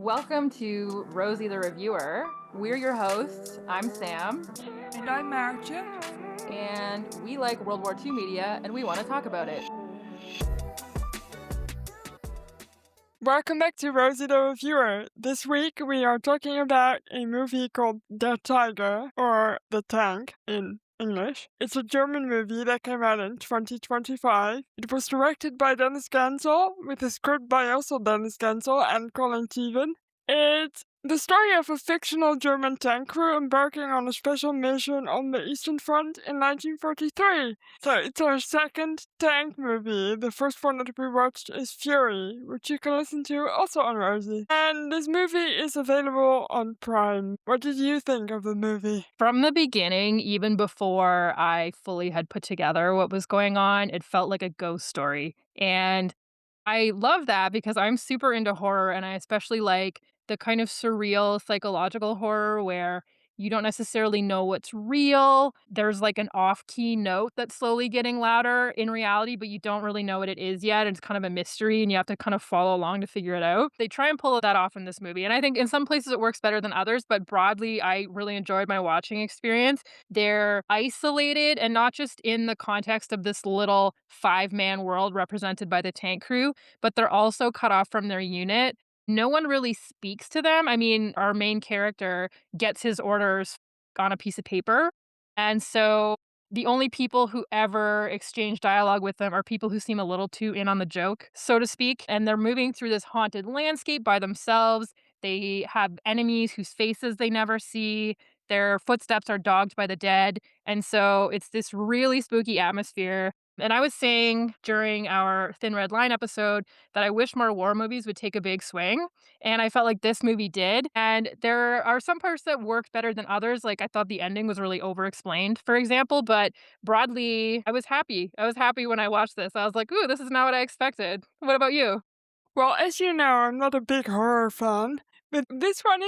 Welcome to Rosie the Reviewer. We're your hosts. I'm Sam, And I'm Marcia. and we like World War II media, and we want to talk about it. Welcome back to Rosie the Reviewer. This week we are talking about a movie called Der Tiger, or The Tank in English. It's a German movie that came out in 2025. It was directed by Dennis Gansel, with a script by also Dennis Gansel and Colin Teven. It's the story of a fictional German tank crew embarking on a special mission on the Eastern Front in 1943. So it's our second tank movie. The first one that we watched is Fury, which you can listen to also on Rosie. And this movie is available on Prime. What did you think of the movie? From the beginning, even before I fully had put together what was going on, it felt like a ghost story. And I love that because I'm super into horror, and I especially like the kind of surreal psychological horror where you don't necessarily know what's real. There's like an off-key note that's slowly getting louder in reality, but you don't really know what it is yet. It's kind of a mystery, and you have to kind of follow along to figure it out. They try and pull that off in this movie, and I think in some places it works better than others, but broadly, I really enjoyed my watching experience. They're isolated and not just in the context of this little five-man world represented by the tank crew, but they're also cut off from their unit. No one really speaks to them. I mean, our main character gets his orders on a piece of paper. And so the only people who ever exchange dialogue with them are people who seem a little too in on the joke, so to speak. And they're moving through this haunted landscape by themselves. They have enemies whose faces they never see. Their footsteps are dogged by the dead. And so it's this really spooky atmosphere. And I was saying during our Thin Red Line episode that I wish more war movies would take a big swing. And I felt like this movie did. And there are some parts that worked better than others. Like I thought the ending was really over explained, for example. But broadly, I was happy. I was happy when I watched this. I was like, ooh, this is not what I expected. What about you? Well, as you know, I'm not a big horror fan, but this one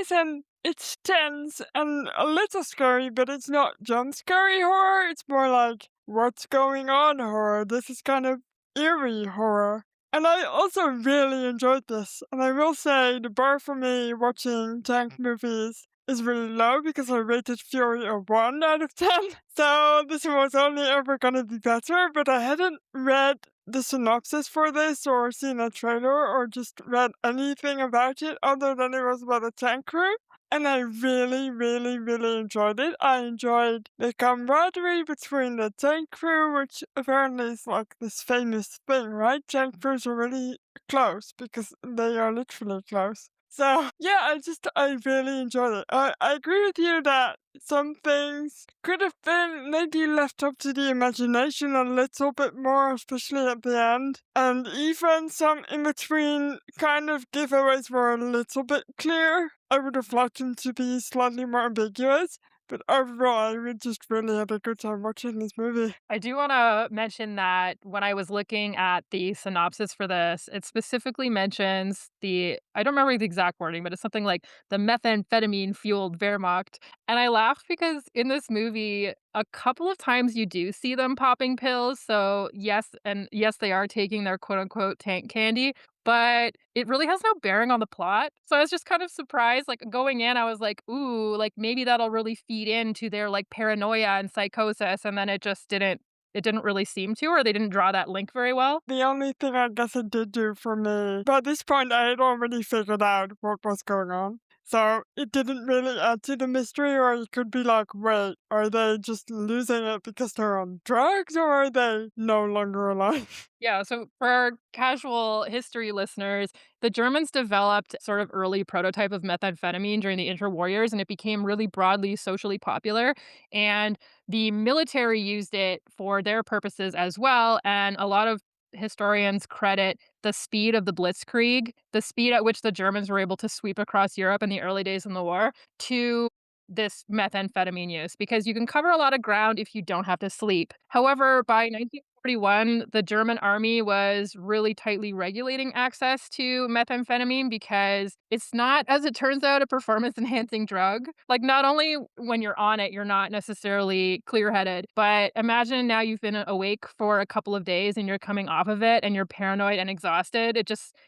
it's tense and a little scary, but it's not jump scary horror. It's more like what's going on horror. This is kind of eerie horror. And I also really enjoyed this. And I will say the bar for me watching tank movies is really low because I rated Fury a 1 out of 10. So this was only ever gonna be better, but I hadn't read the synopsis for this or seen a trailer or just read anything about it other than it was about a tank crew. And I really, really, really enjoyed it. I enjoyed the camaraderie between the tank crew, which apparently is like this famous thing, right? Tank crews are really close because they are literally close. So yeah, I really enjoyed it. I agree with you that some things could have been maybe left up to the imagination a little bit more, especially at the end. And even some in between kind of giveaways were a little bit clear. I would have liked them to be slightly more ambiguous. But overall, we just really had a good time watching this movie. I do want to mention that when I was looking at the synopsis for this, it specifically mentions I don't remember the exact wording, but it's something like the methamphetamine fueled Wehrmacht. And I laughed because in this movie, a couple of times you do see them popping pills. So, yes, and yes, they are taking their quote unquote tank candy, but it really has no bearing on the plot. So I was just kind of surprised. Like going in, I was like, ooh, like maybe that'll really feed into their like paranoia and psychosis. And then it didn't really seem to, or they didn't draw that link very well. The only thing I guess it did do for me, by this point I had already figured out what was going on. So it didn't really add to the mystery, or it could be like, wait, are they just losing it because they're on drugs, or are they no longer alive? Yeah, so for our casual history listeners, the Germans developed sort of early prototype of methamphetamine during the interwar years, and it became really broadly socially popular. And the military used it for their purposes as well. And a lot of historians credit the speed of the Blitzkrieg, the speed at which the Germans were able to sweep across Europe in the early days in the war, to this methamphetamine use because you can cover a lot of ground if you don't have to sleep. However, by 19 1941, the German army was really tightly regulating access to methamphetamine because it's not, as it turns out, a performance enhancing drug. Like, not only when you're on it, you're not necessarily clear headed, but imagine now you've been awake for a couple of days and you're coming off of it and you're paranoid and exhausted.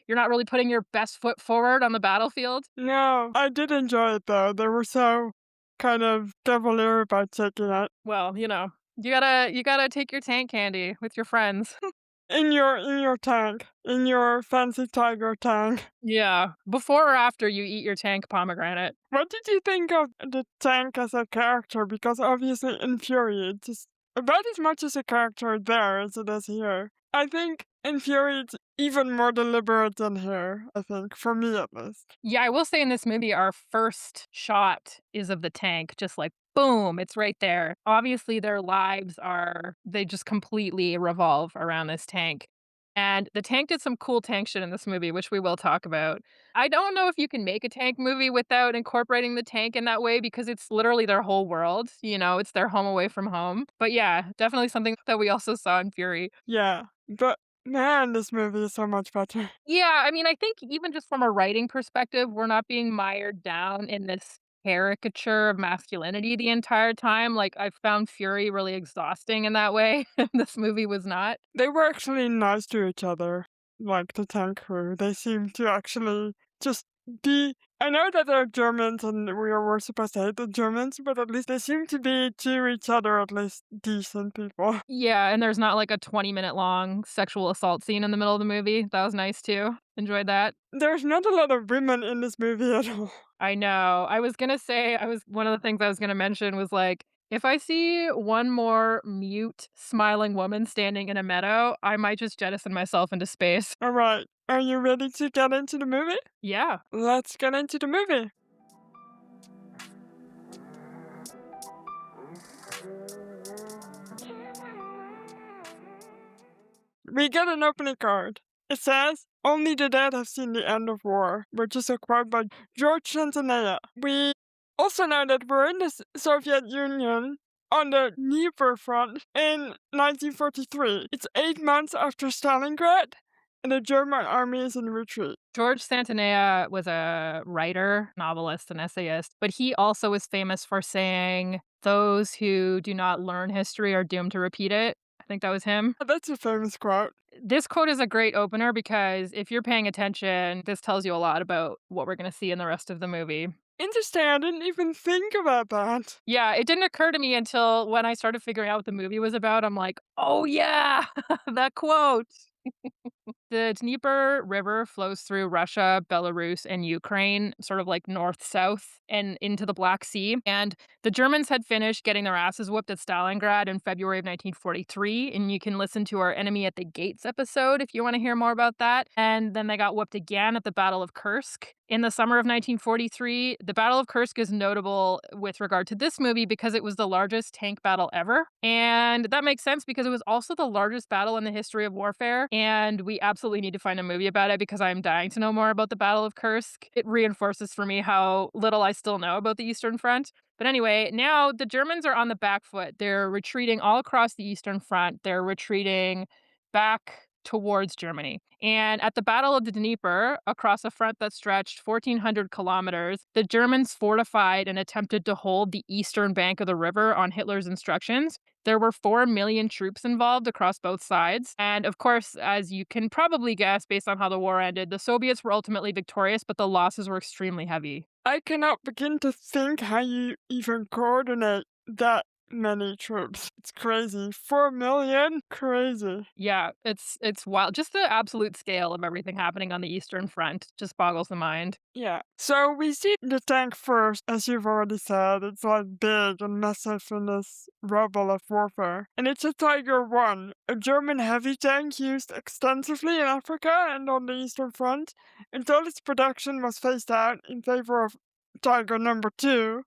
You're not really putting your best foot forward on the battlefield. No, I did enjoy it though. They were so kind of cavalier about taking it. Well, you gotta take your tank candy with your friends. In your tank. In your fancy tiger tank. Yeah, before or after you eat your tank pomegranate. What did you think of the tank as a character? Because obviously in Fury it's just about as much as a character there as it is here. I think in Fury it's even more deliberate than here, I think, for me at least. Yeah, I will say in this movie, our first shot is of the tank, just like boom, it's right there. Obviously, their lives they just completely revolve around this tank. And the tank did some cool tank shit in this movie, which we will talk about. I don't know if you can make a tank movie without incorporating the tank in that way because it's literally their whole world. It's their home away from home. But yeah, definitely something that we also saw in Fury. Yeah. But man, this movie is so much better. Yeah, I mean, I think even just from a writing perspective, we're not being mired down in this caricature of masculinity the entire time. Like, I found Fury really exhausting in that way, and this movie was not. They were actually nice to each other, like the tank crew. They seem to actually just be. I know that they're Germans and we're supposed to hate the Germans, but at least they seem to be to each other at least decent people. Yeah, and there's not like a 20-minute long sexual assault scene in the middle of the movie. That was nice too. Enjoyed that. There's not a lot of women in this movie at all. I know. I was gonna say, one of the things I was gonna mention was like, if I see one more mute, smiling woman standing in a meadow, I might just jettison myself into space. All right, are you ready to get into the movie? Yeah. Let's get into the movie. We get an opening card. It says, "Only the dead have seen the end of war," which is a quote by George Santanea. We also know that we're in the Soviet Union on the Dnieper front in 1943. It's 8 months after Stalingrad, and the German army is in retreat. George Santanea was a writer, novelist, and essayist, but he also was famous for saying, "Those who do not learn history are doomed to repeat it." I think that was him. That's a famous quote. This quote is a great opener because if you're paying attention, this tells you a lot about what we're going to see in the rest of the movie. Interesting, I didn't even think about that. Yeah, it didn't occur to me until when I started figuring out what the movie was about. I'm like, oh, yeah, that quote. The Dnieper River flows through Russia, Belarus, and Ukraine, sort of like north south and into the Black Sea. And the Germans had finished getting their asses whooped at Stalingrad in February of 1943. And you can listen to our Enemy at the Gates episode if you want to hear more about that. And then they got whooped again at the Battle of Kursk in the summer of 1943. The Battle of Kursk is notable with regard to this movie because it was the largest tank battle ever. And that makes sense because it was also the largest battle in the history of warfare. And we absolutely need to find a movie about it because I'm dying to know more about the Battle of Kursk. It reinforces for me how little I still know about the Eastern Front. But anyway, now the Germans are on the back foot. They're retreating all across the Eastern Front. They're retreating back towards Germany. And at the Battle of the Dnieper, across a front that stretched 1,400 kilometers, the Germans fortified and attempted to hold the eastern bank of the river on Hitler's instructions. There were 4 million troops involved across both sides. And of course, as you can probably guess based on how the war ended, the Soviets were ultimately victorious, but the losses were extremely heavy. I cannot begin to think how you even coordinate that many troops. It's crazy. 4 million? Crazy. Yeah, it's wild. Just the absolute scale of everything happening on the Eastern Front just boggles the mind. Yeah. So we see the tank first, as you've already said. It's like big and massive in this rubble of warfare. And it's a Tiger 1, a German heavy tank used extensively in Africa and on the Eastern Front until its production was phased out in favor of Tiger number 2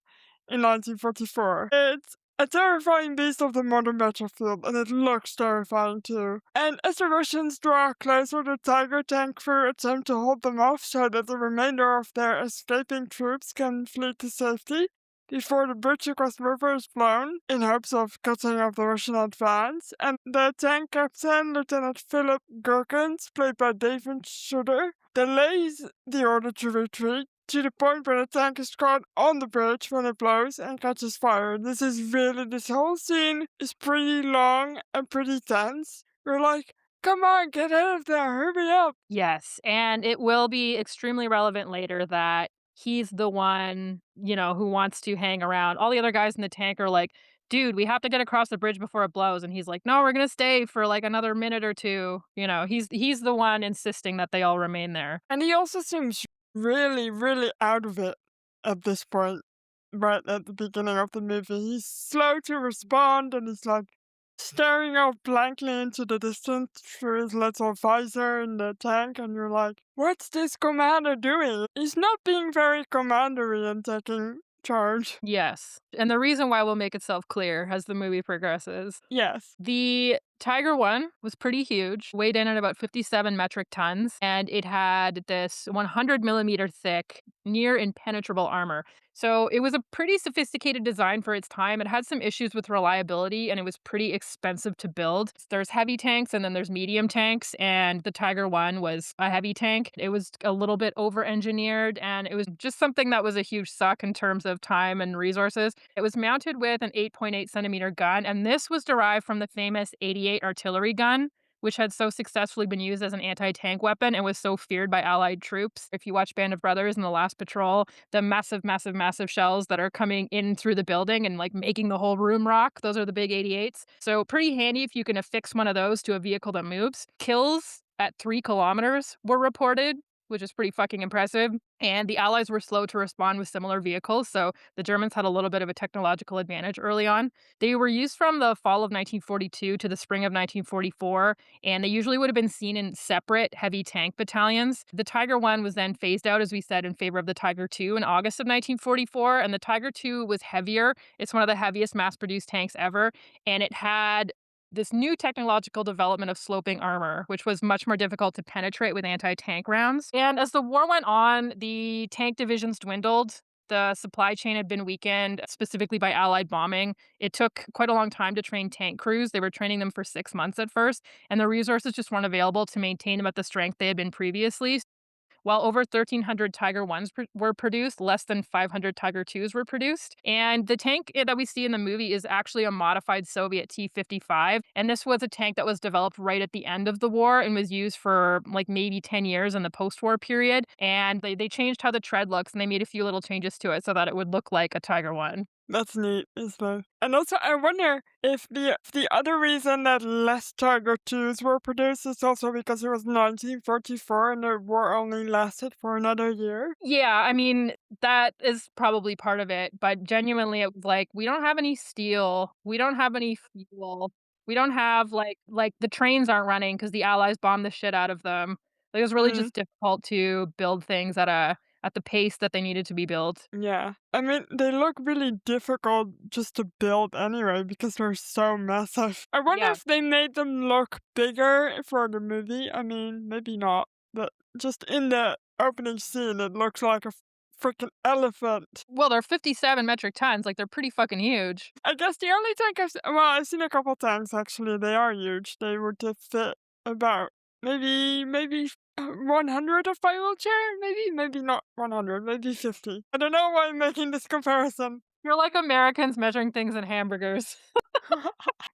in 1944. It's a terrifying beast of the modern battlefield, and it looks terrifying too. And as the Russians draw closer, the Tiger tank crew attempt to hold them off so that the remainder of their escaping troops can flee to safety. before the bridge across the river is blown in hopes of cutting off the Russian advance. And the tank captain, Lieutenant Philip Gherkins, played by David Schroeder, delays the order to retreat to the point where the tank is caught on the bridge when it blows and catches fire. This whole scene is pretty long and pretty tense. You're like, come on, get out of there, hurry up. Yes, and it will be extremely relevant later that he's the one, who wants to hang around. All the other guys in the tank are like, "Dude, we have to get across the bridge before it blows." And he's like, "No, we're gonna stay for like another minute or two." He's the one insisting that they all remain there. And he also seems really, really out of it at this point, right at the beginning of the movie. He's slow to respond and he's like staring off blankly into the distance through his little visor in the tank, and you're like, what's this commander doing? He's not being very commandery and taking charge. Yes, and the reason why will make itself clear as the movie progresses. Yes. The Tiger One was pretty huge, weighed in at about 57 metric tons, and it had this 100 millimeter thick, near impenetrable armor. So it was a pretty sophisticated design for its time. It had some issues with reliability, and it was pretty expensive to build. There's heavy tanks, and then there's medium tanks, and the Tiger One was a heavy tank. It was a little bit over engineered, and it was just something that was a huge suck in terms of time and resources. It was mounted with an 8.8 centimeter gun, and this was derived from the famous 88 artillery gun, which had so successfully been used as an anti tank weapon and was so feared by Allied troops. If you watch Band of Brothers in the last patrol, the massive, massive, massive shells that are coming in through the building and like making the whole room rock, those are the big 88s. So, pretty handy if you can affix one of those to a vehicle that moves. Kills at 3 kilometers were reported, which is pretty fucking impressive. And the Allies were slow to respond with similar vehicles, so the Germans had a little bit of a technological advantage early on. They were used from the fall of 1942 to the spring of 1944, and they usually would have been seen in separate heavy tank battalions. The Tiger 1 was then phased out, as we said, in favor of the Tiger 2 in August of 1944, and the Tiger 2 was heavier. It's one of the heaviest mass-produced tanks ever, and it had this new technological development of sloping armor, which was much more difficult to penetrate with anti tank rounds. And as the war went on, the tank divisions dwindled. The supply chain had been weakened, specifically by Allied bombing. It took quite a long time to train tank crews. They were training them for 6 months at first, and the resources just weren't available to maintain them at the strength they had been previously. While over 1,300 Tiger 1s were produced, less than 500 Tiger 2s were produced. And the tank that we see in the movie is actually a modified Soviet T-55. And this was a tank that was developed right at the end of the war and was used for like maybe 10 years in the post-war period. And they changed how the tread looks, and they made a few little changes to it so that it would look like a Tiger 1. That's neat, isn't it? And also, I wonder if the other reason that less Tiger 2s were produced is also because it was 1944 and the war only lasted for another year. Yeah, I mean, that is probably part of it, but genuinely, it was like, we don't have any steel, we don't have any fuel, we don't have, the trains aren't running because the Allies bombed the shit out of them. Like, it was really Mm, just difficult to build things at the pace that they needed to be built. yeah. I mean, they look really difficult just to build anyway because they're so massive. I wonder Yeah. if they made them look bigger for the movie. I mean, maybe not, but just in the opening scene, it looks like a freaking elephant. Well, they're 57 metric tons, like, they're pretty fucking huge. I guess the only tank I've seen a couple tanks actually. They are huge. They would fit about maybe 100 of my wheelchair. Maybe not 100. Maybe 50. I don't know why I'm making this comparison. You're like Americans measuring things in hamburgers.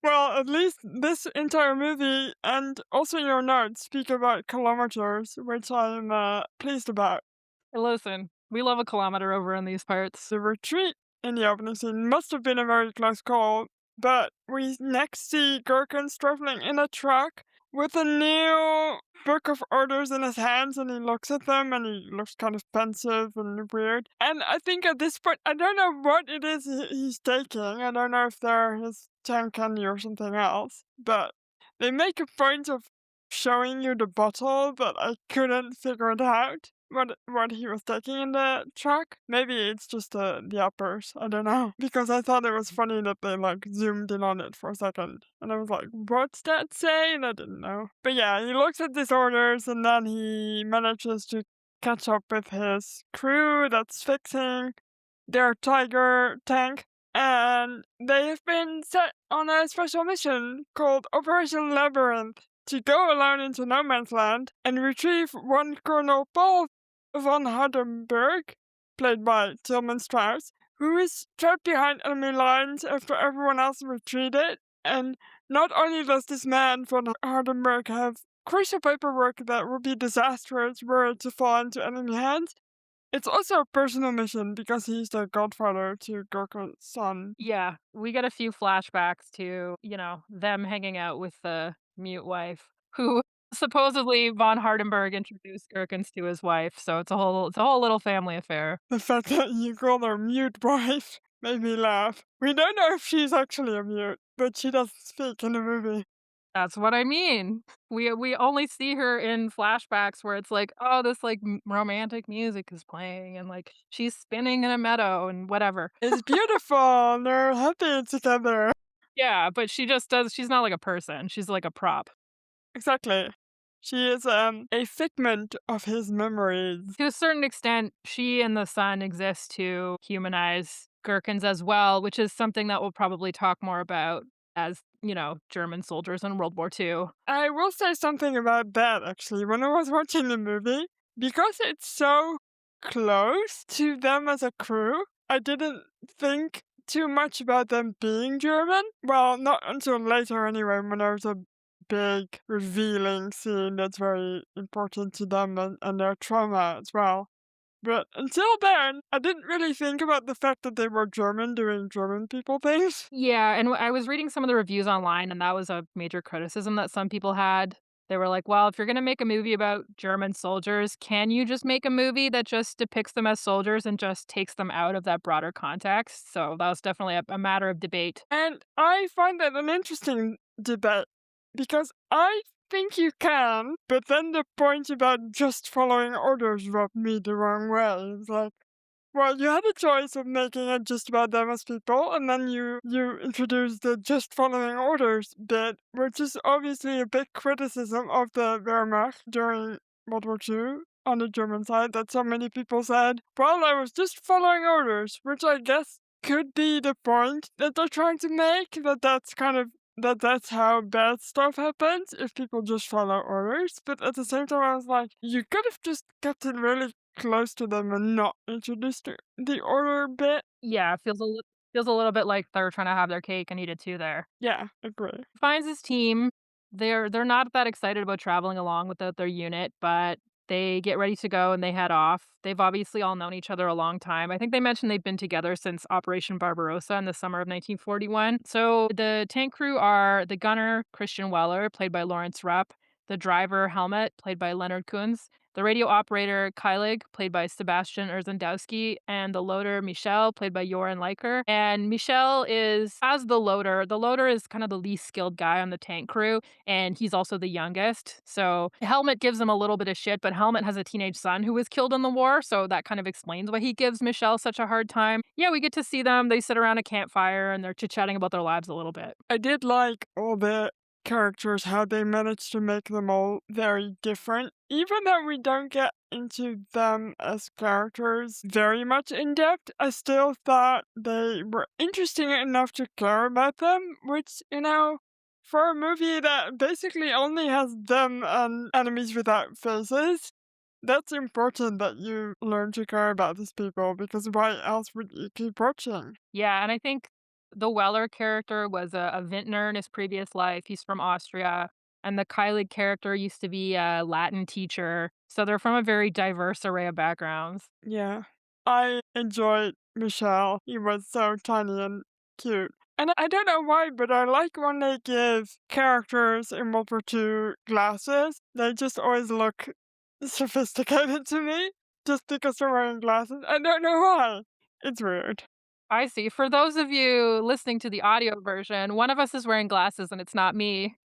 Well, at least this entire movie and also your notes speak about kilometers, which I'm pleased about. Listen, we love a kilometer over in these parts. The retreat in the opening scene must have been a very close call, but we next see Gherkins traveling in a truck with a new book of orders in his hands, and he looks at them and he looks kind of pensive and weird. And I think at this point, I don't know what it is he's taking. I don't know if they're his tank candy or something else, but they make a point of showing you the bottle, but I couldn't figure it out what he was taking in the truck. Maybe it's just the uppers. I don't know. Because I thought it was funny that they like zoomed in on it for a second. And I was like, what's that say? And I didn't know. But yeah, he looks at these orders and then he manages to catch up with his crew that's fixing. their Tiger tank, and they have been set on a special mission called Operation Labyrinth to go alone into no man's land and retrieve one Colonel Paul von Hardenberg, played by Tillman Strauss, who is trapped behind enemy lines after everyone else retreated. And not only does this man von Hardenberg have crucial paperwork that would be disastrous were it to fall into enemy hands, it's also a personal mission because he's the godfather to Gurkha's son. Yeah, we get a few flashbacks to, them hanging out with the mute wife who supposedly von Hardenberg introduced Gherkins to his wife, so it's a whole little family affair. The fact that you call her mute wife made me laugh. We don't know if she's actually a mute, but she doesn't speak in the movie. That's what I mean. We only see her in flashbacks where it's like, oh, this like romantic music is playing and like she's spinning in a meadow and whatever. It's beautiful, and they're happy together. Yeah, but she's not like a person. She's like a prop. Exactly. She is a figment of his memories. To a certain extent, she and the son exist to humanize Gherkins as well, which is something that we'll probably talk more about as, German soldiers in World War II. I will say something about that actually. When I was watching the movie, because it's so close to them as a crew, I didn't think too much about them being German. Well, not until later anyway, when there's a big revealing scene that's very important to them and their trauma as well. But until then, I didn't really think about the fact that they were German doing German people things. Yeah, and I was reading some of the reviews online, and that was a major criticism that some people had. They were like, well, if you're going to make a movie about German soldiers, can you just make a movie that just depicts them as soldiers and just takes them out of that broader context? So that was definitely a matter of debate. And I find that an interesting debate because I think you can, but then the point about just following orders rubbed me the wrong way. It's like, well, you had a choice of making it just about them as people, and then you introduced the just following orders bit, which is obviously a big criticism of the Wehrmacht during World War II on the German side, that so many people said, well, I was just following orders, which I guess could be the point that they're trying to make, that's how bad stuff happens if people just follow orders. But at the same time, I was like, you could have just kept it really close to them and not introduced the order bit. Yeah, feels a little bit like they're trying to have their cake and eat it too there. Yeah, agree. Finds his team. They're not that excited about traveling along without their unit, but they get ready to go and they head off. They've obviously all known each other a long time. I think they mentioned they've been together since Operation Barbarossa in the summer of 1941. So the tank crew are the gunner, Christian Weller, played by Lawrence Rupp, the driver, Helmet, played by Leonard Kunz, the radio operator, Kylig, played by Sebastian Erzendowski, and the loader, Michel, played by Joran Leiker. And Michel is, as the loader, is kind of the least skilled guy on the tank crew, and he's also the youngest. So Helmet gives him a little bit of shit, but Helmet has a teenage son who was killed in the war, so that kind of explains why he gives Michelle such a hard time. Yeah, we get to see them. They sit around a campfire and they're chit-chatting about their lives a little bit. I did like all the characters, how they managed to make them all very different. Even though we don't get into them as characters very much in depth, I still thought they were interesting enough to care about them, which, for a movie that basically only has them and enemies without faces, that's important that you learn to care about these people because why else would you keep watching? Yeah, and I think the Weller character was a vintner in his previous life. He's from Austria. And the Kylie character used to be a Latin teacher. So they're from a very diverse array of backgrounds. Yeah. I enjoyed Michelle. He was so tiny and cute. And I don't know why, but I like when they give characters in World War II glasses. They just always look sophisticated to me, just because they're wearing glasses. I don't know why. It's weird. I see. For those of you listening to the audio version, one of us is wearing glasses and it's not me.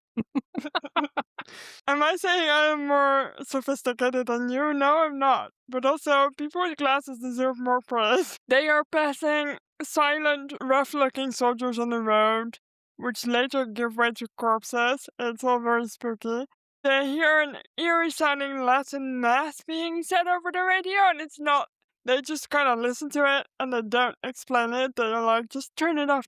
Am I saying I am more sophisticated than you? No, I'm not. But also, people with glasses deserve more praise. They are passing silent, rough looking soldiers on the road, which later give way to corpses. It's all very spooky. They hear an eerie sounding Latin mass being said over the radio, and it's not they just kind of listen to it and they don't explain it. They're like, just turn it off,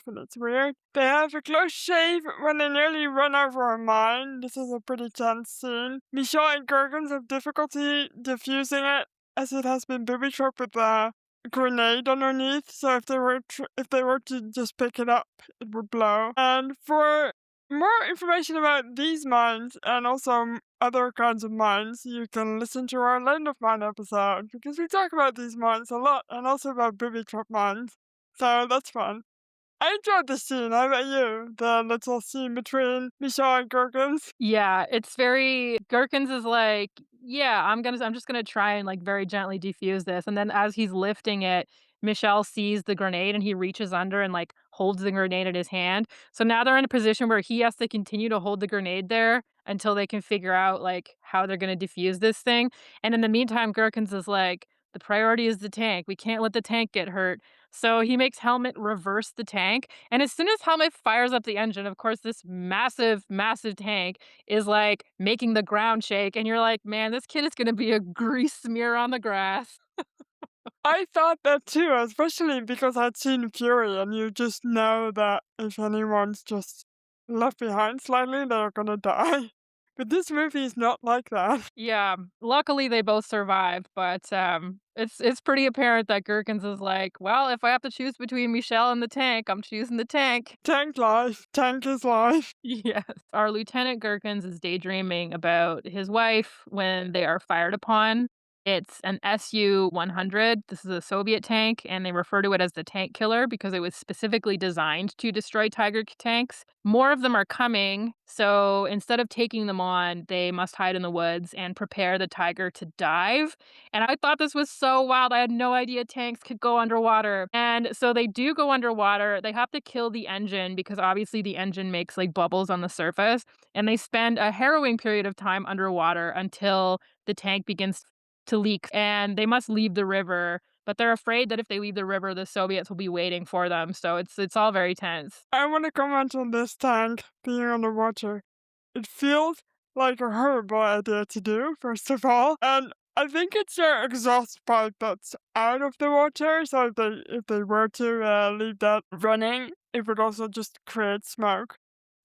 and it's weird. They have a close shave when they nearly run over a mine. This is a pretty tense scene. Michelle and Gurgens have difficulty diffusing it as it has been booby trapped with a grenade underneath. So if they were to just pick it up, it would blow. And for more information about these mines and also other kinds of mines, you can listen to our Land of Mine episode because we talk about these mines a lot and also about booby trap mines. So that's fun. I enjoyed the scene. How about you? The little scene between Michelle and Gherkins. Yeah, it's very Gherkins is like, "Yeah, I'm just gonna try and, like, very gently defuse this," and then as he's lifting it, Michelle sees the grenade and he reaches under and, like, holds the grenade in his hand. So now they're in a position where he has to continue to hold the grenade there until they can figure out, like, how they're gonna defuse this thing, and in the meantime, Gherkins is like, "The priority is the tank. We can't let the tank get hurt." So he makes Helmet reverse the tank, and as soon as Helmet fires up the engine, of course, this massive, massive tank is, like, making the ground shake, and you're like, "Man, this kid is gonna be a grease smear on the grass." I thought that too, especially because I'd seen Fury, and you just know that if anyone's just left behind slightly, they're gonna die. But this movie is not like that. Yeah, luckily they both survive, but, it's pretty apparent that Gherkins is like, "Well, if I have to choose between Michelle and the tank, I'm choosing the tank." Tank life. Tank is life. Yes. Our Lieutenant Gherkins is daydreaming about his wife when they are fired upon. It's an Su-100. This is a Soviet tank, and they refer to it as the tank killer because it was specifically designed to destroy tanks. More of them are coming, so instead of taking them on, they must hide in the woods and prepare the Tiger to dive. And I thought this was so wild. I had no idea tanks could go underwater. And so they do go underwater. They have to kill the engine because obviously the engine makes like bubbles on the surface. And they spend a harrowing period of time underwater until the tank begins to leak and they must leave the river. But they're afraid that if they leave the river, the Soviets will be waiting for them. So it's all very tense. I want to comment on this tank being underwater. It feels like a horrible idea to do, first of all, and I think it's their exhaust pipe that's out of the water. So if they were to leave that running, it would also just create smoke.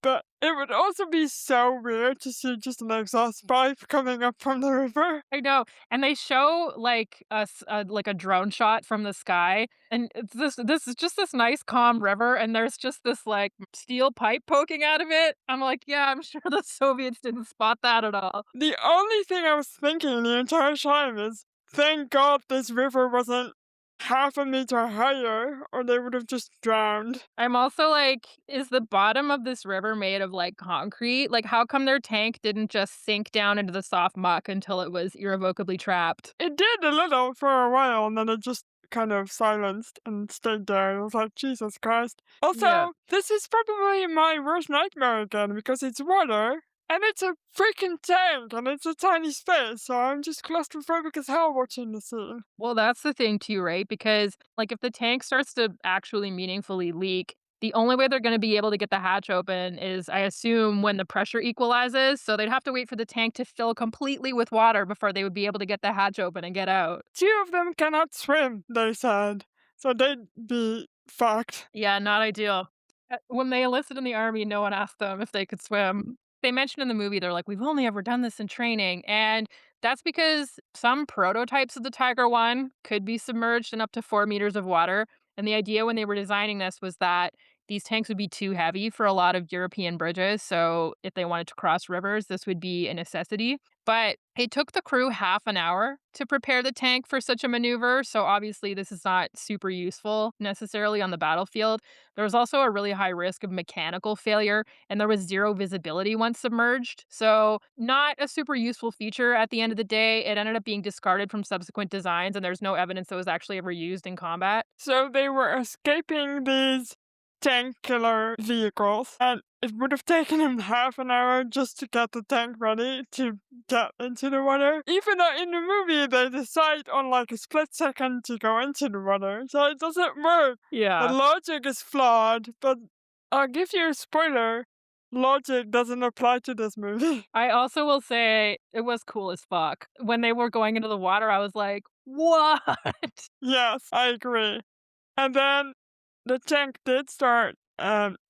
But it would also be so weird to see just an exhaust pipe coming up from the river. I know, and they show, like, like, a drone shot from the sky, and this is just this nice calm river, and there's just this, like, steel pipe poking out of it. I'm like, "Yeah, I'm sure the Soviets didn't spot that at all." The only thing I was thinking the entire time is, thank God this river wasn't half a meter higher, or they would have just drowned. I'm also like, "Is the bottom of this river made of, like, concrete? Like, how come their tank didn't just sink down into the soft muck until it was irrevocably trapped?" It did a little for a while, and then it just kind of silenced and stayed there. I was like, Jesus Christ. Yeah. Also, this is probably my worst nightmare again because it's water and it's a freaking tank and it's a tiny space, so I'm just claustrophobic as hell watching the scene. Well, that's the thing too, right? Because, like, if the tank starts to actually meaningfully leak, the only way they're gonna be able to get the hatch open is, I assume, when the pressure equalizes, so they'd have to wait for the tank to fill completely with water before they would be able to get the hatch open and get out. Two of them cannot swim, they said, so they'd be fucked. Yeah, not ideal. When they enlisted in the army, no one asked them if they could swim. They mentioned in the movie, they're like, "We've only ever done this in training," and that's because some prototypes of the Tiger I could be submerged in up to 4 meters of water, and the idea when they were designing this was that these tanks would be too heavy for a lot of European bridges, so if they wanted to cross rivers, this would be a necessity. But it took the crew half an hour to prepare the tank for such a maneuver, so obviously this is not super useful necessarily on the battlefield. There was also a really high risk of mechanical failure, and there was zero visibility once submerged. So, not a super useful feature at the end of the day. It ended up being discarded from subsequent designs, and there's no evidence that it was actually ever used in combat. So they were escaping these tank killer vehicles, and it would have taken him half an hour just to get the tank ready to get into the water. Even though in the movie they decide on like a split second to go into the water, so it doesn't work. The Yeah. logic is flawed, but I'll give you a spoiler. logic doesn't apply to this movie. I also will say it was cool as fuck. When they were going into the water, I was like, "What?" Yes, I agree. And then the tank did start,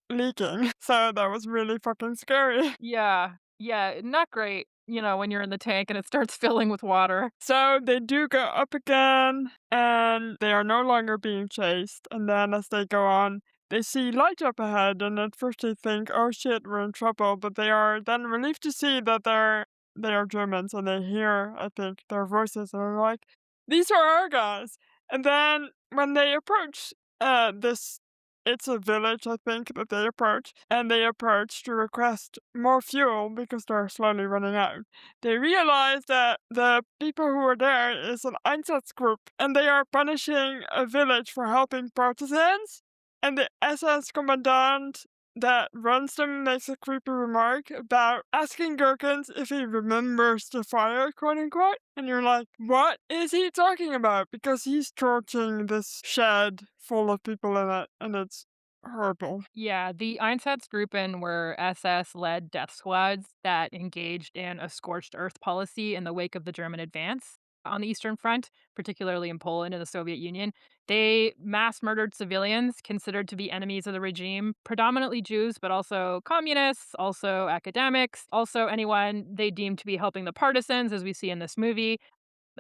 leaking, so that was really fucking scary. Yeah. Yeah, not great, when you're in the tank and it starts filling with water. So they do go up again, and they are no longer being chased. And then as they go on, they see light up ahead, and at first they think, "Oh shit, we're in trouble." But they are then relieved to see that they are Germans, and they hear, I think, their voices, and are like, "These are our guys." And then when they approach, this, it's a village, I think, that they approach, and they approach to request more fuel because they're slowly running out. They realize that the people who are there is an Einsatzgruppe, and they are punishing a village for helping partisans. And the SS commandant that runs them makes a creepy remark about asking Gherkins if he remembers the fire, quote unquote. And you're like, what is he talking about? Because he's torching this shed full of people in it, and it's horrible. Yeah, the Einsatzgruppen were SS-led death squads that engaged in a scorched earth policy in the wake of the German advance on the Eastern Front, particularly in Poland and the Soviet Union. They mass murdered civilians considered to be enemies of the regime, predominantly Jews, but also communists, also academics, also anyone they deemed to be helping the partisans, as we see in this movie.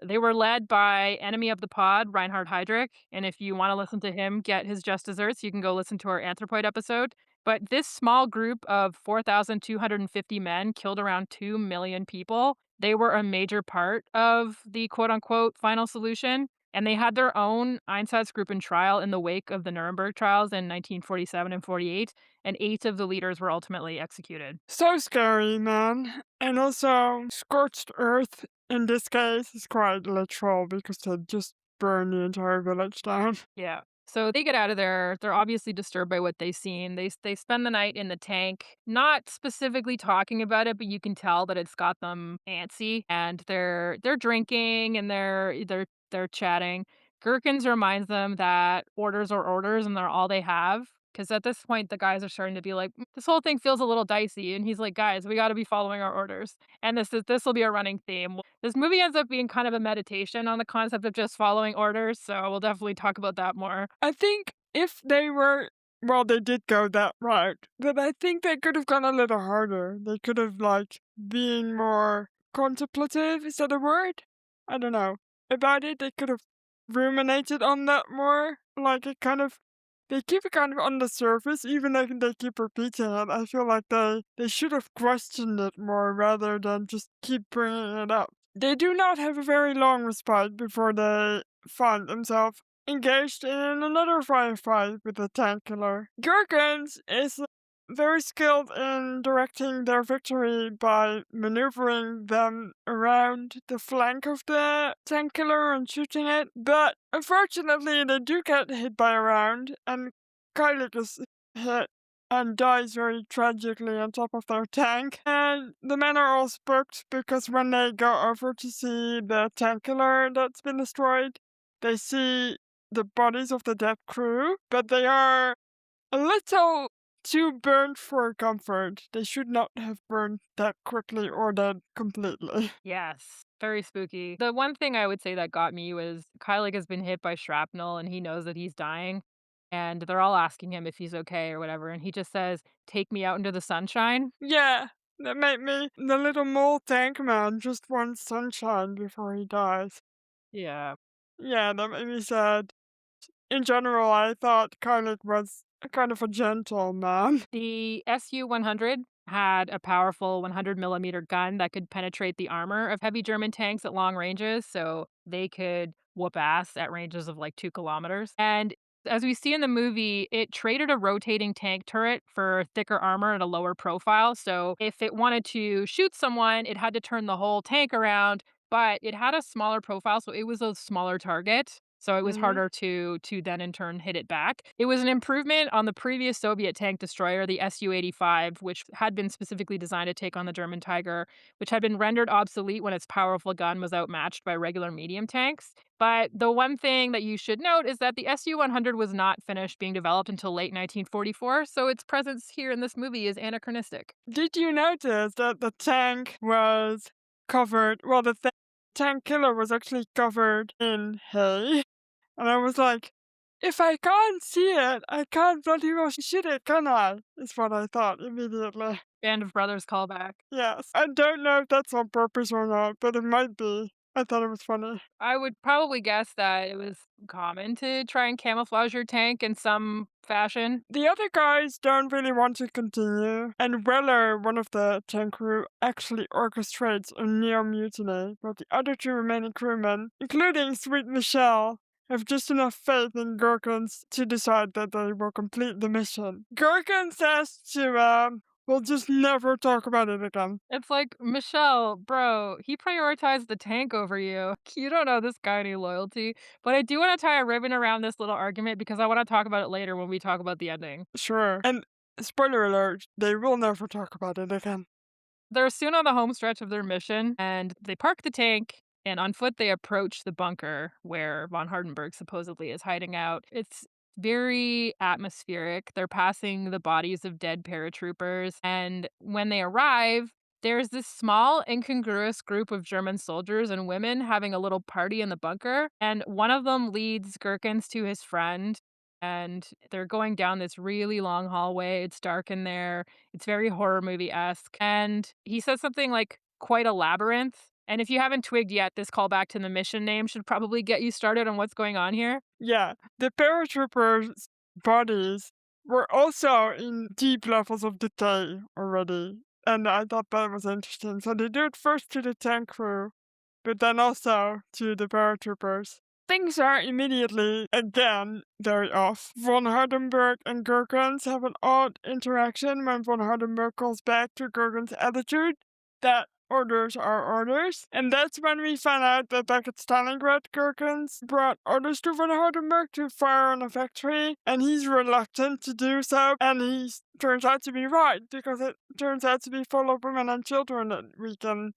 They were led by enemy of the pod, Reinhard Heydrich, and if you wanna listen to him get his just desserts, you can go listen to our Anthropoid episode. But this small group of 4,250 men killed around 2,000,000 people. They were a major part of the quote unquote "final solution," and they had their own Einsatzgruppen trial in the wake of the Nuremberg trials in 1947 and '48, and 8 of the leaders were ultimately executed. So scary, man. And also, scorched earth in this case is quite literal because they just burn the entire village down. Yeah. So they get out of there. They're obviously disturbed by what they've seen. They spend the night in the tank, not specifically talking about it, but you can tell that it's got them antsy and they're drinking and they're chatting. Gherkins reminds them that orders are orders and they're all they have. Because at this point, the guys are starting to be like, this whole thing feels a little dicey. And he's like, guys, we got to be following our orders. And this will be a running theme. This movie ends up being kind of a meditation on the concept of just following orders, so we'll definitely talk about that more. I think if they were, well, they did go that route, but I think they could have gone a little harder. They could have, like, been more contemplative. Is that a word? I don't know. About it, they could have ruminated on that more. Like, they keep it kind of on the surface, even though they keep repeating it. I feel like they should have questioned it more rather than just keep bringing it up. They do not have a very long respite before they find themselves engaged in another firefight with the tank killer. Gherkins is very skilled in directing their victory by maneuvering them around the flank of the tank killer and shooting it, but unfortunately they do get hit by a round, and Kylik is hit and dies very tragically on top of their tank. And the men are all spooked because when they go over to see the tank killer that's been destroyed, they see the bodies of the dead crew, but they are a little too burnt for comfort. They should not have burned that quickly or that completely. Yes, very spooky. The one thing I would say that got me was Kylie has been hit by shrapnel and he knows that he's dying, and they're all asking him if he's okay or whatever, and he just says, "Take me out into the sunshine." Yeah, that made me. The little mole tank man just wants sunshine before he dies. Yeah. Yeah, that made me sad. In general, I thought Kylik was a kind of a gentle man. The Su-100 had a powerful 100 millimeter gun that could penetrate the armor of heavy German tanks at long ranges, so they could whoop ass at ranges of like 2 kilometers. And as we see in the movie, it traded a rotating tank turret for thicker armor at a lower profile. So if it wanted to shoot someone, it had to turn the whole tank around, but it had a smaller profile, so it was a smaller target. So it was Mhm. harder to then in turn hit it back. It was an improvement on the previous Soviet tank destroyer, the Su-85, which had been specifically designed to take on the German Tiger, which had been rendered obsolete when its powerful gun was outmatched by regular medium tanks. But the one thing that you should note is that the Su-100 was not finished being developed until late 1944, so its presence here in this movie is anachronistic. Did you notice that the tank was covered well, the tank killer was actually covered in hay? And I was like, "If I can't see it, I can't bloody well shoot it, can I?" Is what I thought immediately. Band of Brothers callback. Yes. I don't know if that's on purpose or not, but it might be. I thought it was funny. I would probably guess that it was common to try and camouflage your tank in some fashion. The other guys don't really want to continue, and Weller, one of the tank crew, actually orchestrates a near mutiny, but the other two remaining crewmen, including Sweet Michelle, have just enough faith in Gherkins to decide that they will complete the mission. Gherkin says to we'll just never talk about it again. It's like, Michelle, bro, he prioritized the tank over you. You don't owe this guy any loyalty. But I do want to tie a ribbon around this little argument because I want to talk about it later when we talk about the ending. Sure. And spoiler alert, they will never talk about it again. They're soon on the home stretch of their mission, and they park the tank, and on foot they approach the bunker where von Hardenberg supposedly is hiding out. It's very atmospheric. They're passing the bodies of dead paratroopers, and when they arrive, there's this small, incongruous group of German soldiers and women having a little party in the bunker, and one of them leads Gherkins to his friend, and they're going down this really long hallway. It's dark in there. It's very horror movie-esque, and he says something like, "Quite a labyrinth," and if you haven't twigged yet, this callback to the mission name should probably get you started on what's going on here. Yeah, the paratroopers' bodies were also in deep levels of detail already, and I thought that was interesting. So they do it first to the tank crew, but then also to the paratroopers. Things are immediately, again, very off. Von Hardenberg and Gherkins have an odd interaction when von Hardenberg calls back to Gherkins' attitude that orders are orders. And that's when we find out that back at Stalingrad, Gherkins brought orders to von Hardenberg to fire on a factory, and he's reluctant to do so, and he turns out to be right, because it turns out to be full of women and children that we can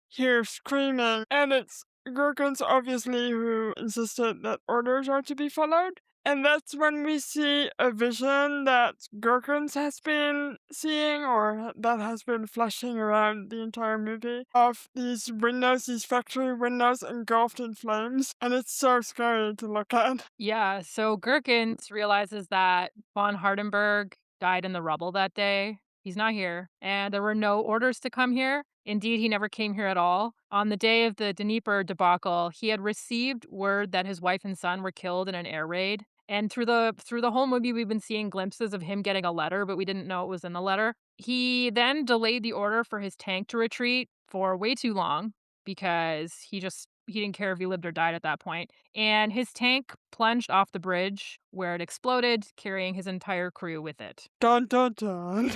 hear screaming, and it's Gherkins obviously who insisted that orders are to be followed. And that's when we see a vision that Gherkins has been seeing, or that has been flashing around the entire movie, of these windows, these factory windows engulfed in flames. And it's so scary to look at. Yeah, so Gherkins realizes that von Hardenberg died in the rubble that day. He's not here, and there were no orders to come here. Indeed, he never came here at all. On the day of the Dnieper debacle, he had received word that his wife and son were killed in an air raid. And through the whole movie, we've been seeing glimpses of him getting a letter, but we didn't know it was in the letter. He then delayed the order for his tank to retreat for way too long because he didn't care if he lived or died at that point, and his tank plunged off the bridge where it exploded, carrying his entire crew with it. Dun dun dun.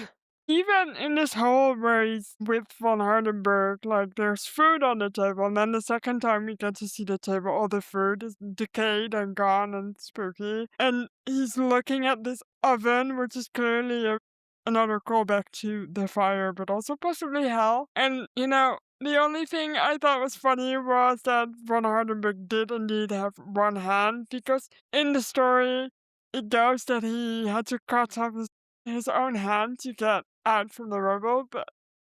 Even in this whole race with von Hardenberg, like there's food on the table, and then the second time we get to see the table, all the food is decayed and gone and spooky. And he's looking at this oven, which is clearly another callback to the fire, but also possibly hell. And the only thing I thought was funny was that von Hardenberg did indeed have one hand, because in the story it goes that he had to cut off his own hand to get out from the rubble, but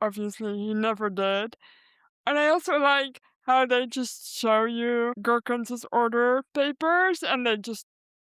obviously he never did. And I also like how they just show you Gherkins' order papers, and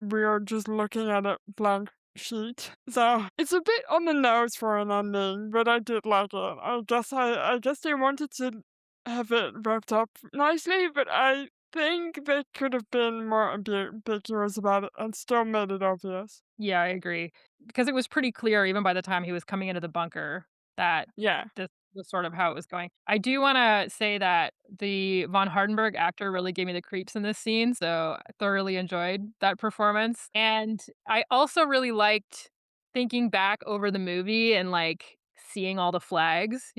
we're just looking at a blank sheet. So it's a bit on the nose for an ending, but I did like it. I guess they wanted to have it wrapped up nicely, but I think they could have been more ambiguous about it and still made it obvious. Yeah, I agree. Because it was pretty clear even by the time he was coming into the bunker that Yeah. this was sort of how it was going. I do wanna say that the von Hardenberg actor really gave me the creeps in this scene, so I thoroughly enjoyed that performance, and I also really liked thinking back over the movie and, like, seeing all the flags,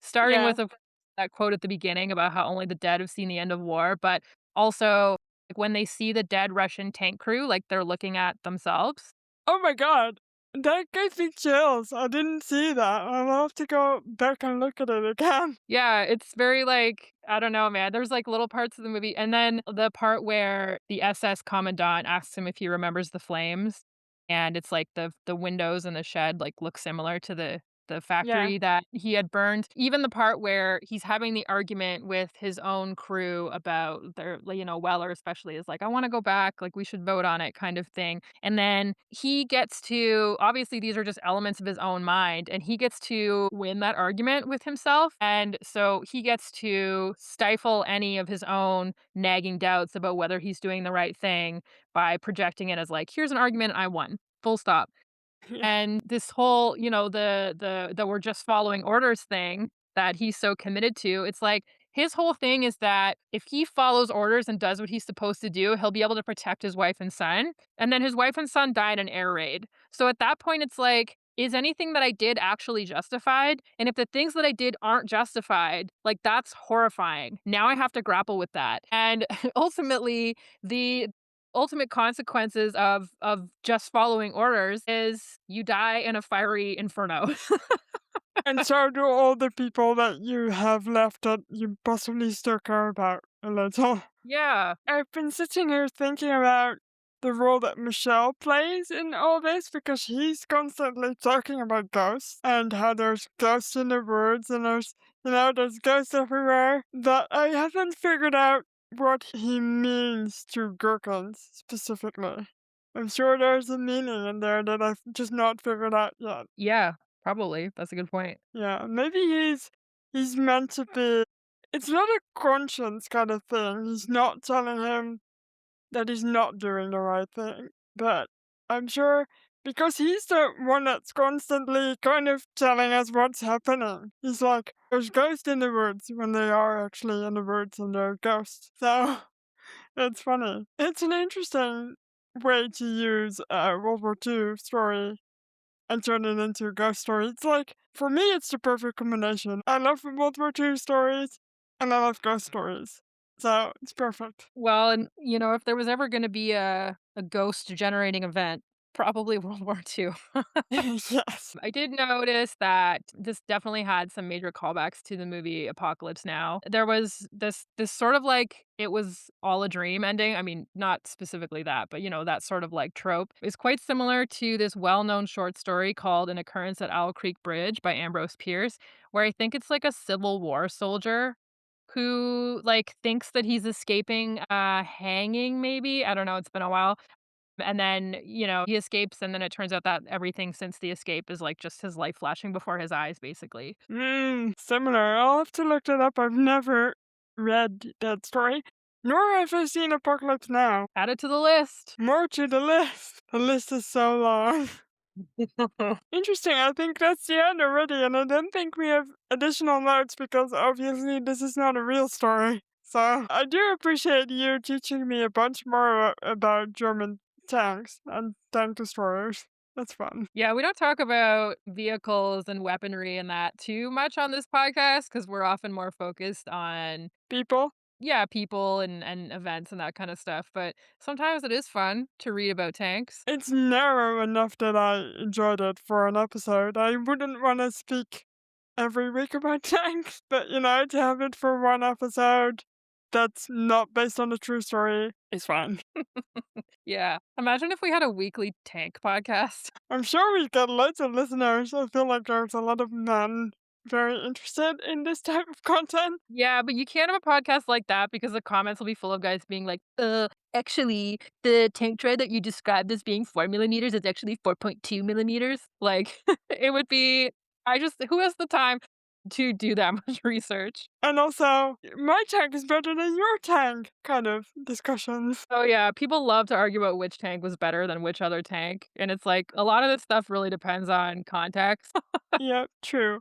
starting Yeah. with, of that quote at the beginning about how only the dead have seen the end of war, but also when they see the dead Russian tank crew, like, they're looking at themselves. Oh my god, that gave me chills. I didn't see that. I'll have to go back and look at it again. Yeah, it's very, like, I don't know, man. There's, like, little parts of the movie and then the part where the SS commandant asks him if he remembers the flames, and it's like the windows in the shed, like, look similar to the Yeah. factory that he had burned. Even the part where he's having the argument with his own crew about their like, Weller especially is like, "I wanna go back, like, we should vote on it," kind of thing. And then he gets to obviously, these are just elements of his own mind, and he gets to win that argument with himself, and so he gets to stifle any of his own nagging doubts about whether he's doing the right thing by projecting it as like, "Here's an argument, I won. Full stop." Yeah. And this whole, the we're just following orders thing that he's so committed to, it's like his whole thing is that if he follows orders and does what he's supposed to do, he'll be able to protect his wife and son. And then his wife and son died in an air raid. So at that point, it's like, is anything that I did actually justified? And if the things that I did aren't justified, like that's horrifying. Now I have to grapple with that. And ultimately, the ultimate consequences of just following orders is you die in a fiery inferno. And so do all the people that you have left that you possibly still care about a little. Yeah. I've been sitting here thinking about the role that Michelle plays in all this because he's constantly talking about ghosts and how there's ghosts in the woods and there's ghosts everywhere. That I haven't figured out what he means to gherkins specifically. I'm sure there's a meaning in there that I've just not figured out yet. Yeah, probably. That's a good point. Yeah, maybe he's meant to be. It's not a conscience kind of thing. He's not telling him that he's not doing the right thing. But I'm sure because he's the one that's constantly kind of telling us what's happening. He's like, there's ghosts in the woods when they are actually in the woods and they're ghosts. So it's funny. It's an interesting way to use a World War II story and turn it into a ghost story. It's like, for me, it's the perfect combination. I love World War II stories and I love ghost stories. So it's perfect. Well, and, if there was ever gonna be a ghost generating event, probably World War II. Yes. I did notice that this definitely had some major callbacks to the movie Apocalypse Now. There was this sort of like it was all a dream ending. I mean, not specifically that, but that sort of like trope is quite similar to this well-known short story called An Occurrence at Owl Creek Bridge by Ambrose Pierce, where I think it's like a Civil War soldier who like thinks that he's escaping hanging maybe. I don't know, it's been a while. And then, he escapes, and then it turns out that everything since the escape is, like, just his life flashing before his eyes, basically. Similar. I'll have to look that up. I've never read that story, nor have I seen Apocalypse Now. Add it to the list. More to the list. The list is so long. Interesting. I think that's the end already, and I don't think we have additional notes because obviously this is not a real story. So I do appreciate you teaching me a bunch more about German tanks and tank destroyers. That's fun. Yeah, we don't talk about vehicles and weaponry and that too much on this podcast because 'cause we're often more focused on, People, yeah, people and events and that kinda stuff, but sometimes it is fun to read about tanks. it's narrow enough that I enjoyed it for an episode. I wouldn't want to speak every week about tanks, but to have it for one episode that's not based on a true story is fine. Yeah. Imagine if we had a weekly tank podcast. I'm sure we get loads of listeners. I feel like there's a lot of men very interested in this type of content. Yeah, but you can't have a podcast like that because the comments will be full of guys being like, actually, the tank tread that you described as being 4 millimeters is actually 4.2 millimeters." Like, it would be who has the time to do that much research? And also, my tank is better than your tank kind of discussions. Oh, yeah, people love to argue about which tank was better than which other tank, and it's like, a lot of this stuff really depends on context. Yep, true.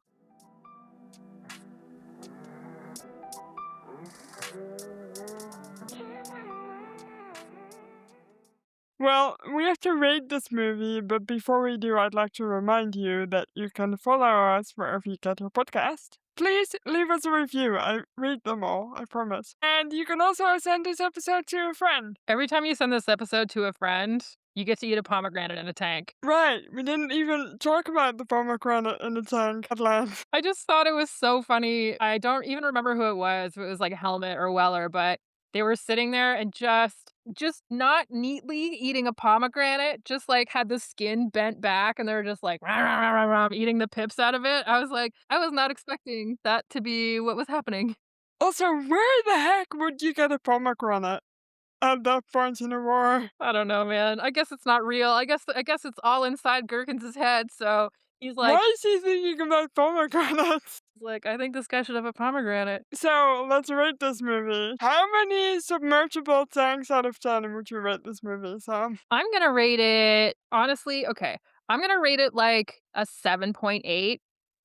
Well, we have to rate this movie, but before we do, I'd like to remind you that you can follow us wherever you get your podcast. please leave us a review. I read them all, I promise. And you can also send this episode to a friend. Every time you send this episode to a friend, you get to eat a pomegranate in a tank. Right, we didn't even talk about the pomegranate in the tank at length. I just thought it was so funny. I don't even remember who it was, if it was like Helmet or Weller, but they were sitting there and just not neatly eating a pomegranate, just like had the skin bent back and they were just like rah, rah, rah, rah, rah, eating the pips out of it. I was like, I was not expecting that to be what was happening. Also, where the heck would you get a pomegranate at that point in the war? I don't know, man. I guess it's not real. I guess it's all inside Gherkins' head. So he's like, Why is he thinking about pomegranates? I think this guy should have a pomegranate. So, let's rate this movie. How many submergible tanks out of 10 would you rate this movie, Sam? I'm gonna rate it honestly, okay. I'm gonna rate it like a 7.8,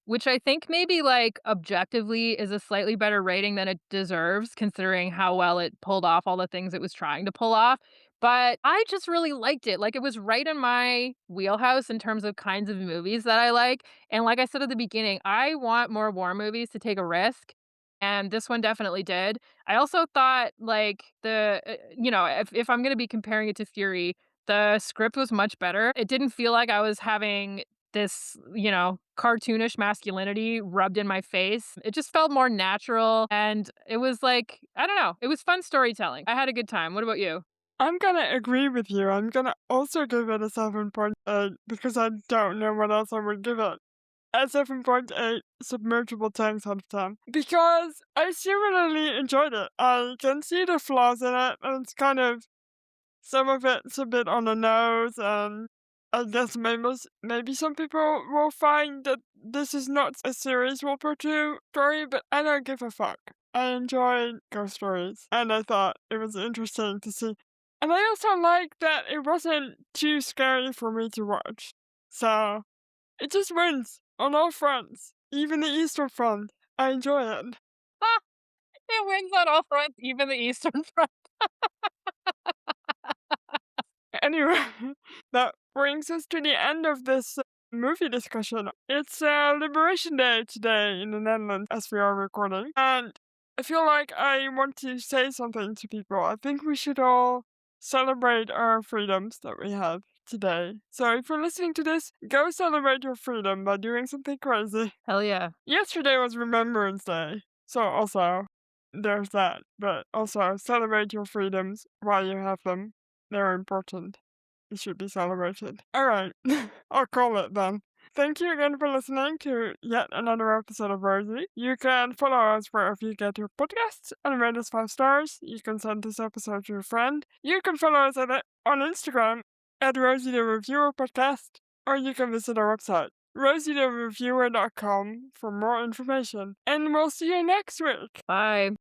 which I think maybe like objectively is a slightly better rating than it deserves considering how well it pulled off all the things it was trying to pull off. But I just really liked it. Like it was right in my wheelhouse in terms of kinds of movies that I like. And like I said at the beginning, I want more war movies to take a risk. And this one definitely did. I also thought like if I'm going to be comparing it to Fury, the script was much better. It didn't feel like I was having this, cartoonish masculinity rubbed in my face. It just felt more natural and it was like, I don't know, it was fun storytelling. I had a good time. What about you? I'm gonna agree with you. I'm gonna also give it a 7.8 because I don't know what else I would give it. A 7.8 submergible tanks out of 10. Because I similarly enjoyed it. I can see the flaws in it, and it's kind of some of it's a bit on the nose, and I guess maybe some people will find that this is not a series World War II story, but I don't give a fuck. I enjoy ghost stories, and I thought it was interesting to see. And I also like that it wasn't too scary for me to watch. So, it just wins on all fronts, even the Eastern Front. I enjoy it. It wins on all fronts, even the Eastern Front. Anyway, that brings us to the end of this movie discussion. It's Liberation Day today in the Netherlands as we are recording, and I feel like I want to say something to people. I think we should all celebrate our freedoms that we have today. So if you're listening to this, go celebrate your freedom by doing something crazy. Hell yeah. Yesterday was Remembrance Day, so also there's that. But also celebrate your freedoms while you have them. They're important. It should be celebrated. Alright, I'll call it then. Thank you again for listening to yet another episode of Rosie. You can follow us wherever you get your podcasts and rate us 5 stars. You can send this episode to a friend. You can follow us on Instagram at Rosie the Reviewer Podcast, or you can visit our website, rosieTheReviewer.com, for more information. And we'll see you next week. Bye.